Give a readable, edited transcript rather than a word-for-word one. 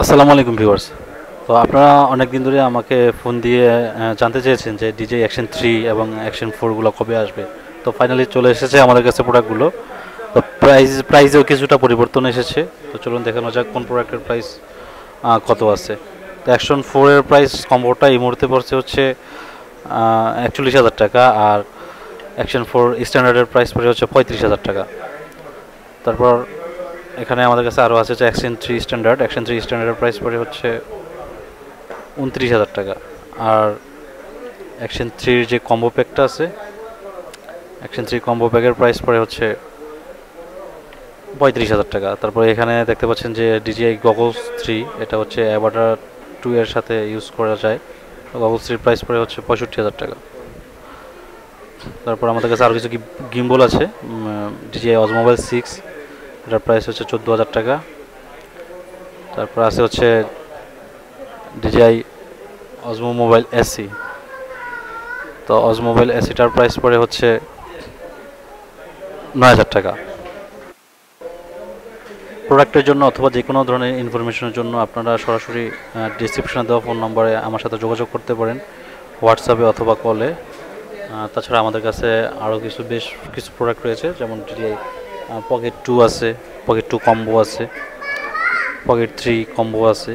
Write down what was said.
আসসালামু আলাইকুম ভিউয়ার্স। তো আপনারা অনেক দিন ধরে আমাকে ফোন দিয়ে জানতে চেয়েছেন যে ডিজে অ্যাকশন 3 এবং অ্যাকশন 4 গুলো কবে আসবে। তো ফাইনালি চলে এসেছে আমাদের কাছে প্রোডাক্টগুলো। তো প্রাইসেও কিছুটা পরিবর্তন এসেছে। তো চলুন দেখানো যাক কোন প্রোডাক্টের প্রাইস কত আছে। তো অ্যাকশন 4 এর প্রাইস কম্বোটা এই মুহূর্তে পড়ছে হচ্ছে ৪১,০০০ টাকা, আর অ্যাকশন 4 স্ট্যান্ডার্ডের প্রাইস পড়ে হচ্ছে ৩৫,০০০ টাকা। তারপর এখানে আমাদের কাছে আরও আছে যে অ্যাকশন 3 স্ট্যান্ডার্ডের প্রাইস পড়ে হচ্ছে ২৯,০০০ টাকা। আর অ্যাকশন 3 যে কম্বো প্যাকটা আছে, অ্যাকশন 3 কম্বো প্যাকের প্রাইস পড়ে হচ্ছে ৩৫,০০০ টাকা। তারপরে এখানে দেখতে পাচ্ছেন যে ডিজিআই গগলস 3, এটা হচ্ছে অ্যাভাটার 2 এর সাথে ইউজ করা যায়। গগলস 3 প্রাইস পড়ে হচ্ছে ৬৫,০০০ টাকা। তারপর আমাদের কাছে আরও কিছু গিম্বল আছে, ডিজিআই অজমোবাইল 6, এটার প্রাইস হচ্ছে ১৪,০০০ টাকা। তারপর আছে হচ্ছে ডিজিআই অজমো মোবাইল এসি। তো অজমোবাইল এসিটার প্রাইস পড়ে হচ্ছে ৯,০০০ টাকা। প্রোডাক্টের জন্য অথবা যে কোনো ধরনের ইনফরমেশনের জন্য আপনারা সরাসরি ডিসক্রিপশনে দেওয়া ফোন নম্বরে আমার সাথে যোগাযোগ করতে পারেন, হোয়াটসঅ্যাপে অথবা কলে। তাছাড়া আমাদের কাছে আরও বেশ কিছু প্রোডাক্ট রয়েছে, যেমন ডিজিআই পকেট 2 আছে, পকেট 2 কম্বো আছে, পকেট 3 কম্বো আছে।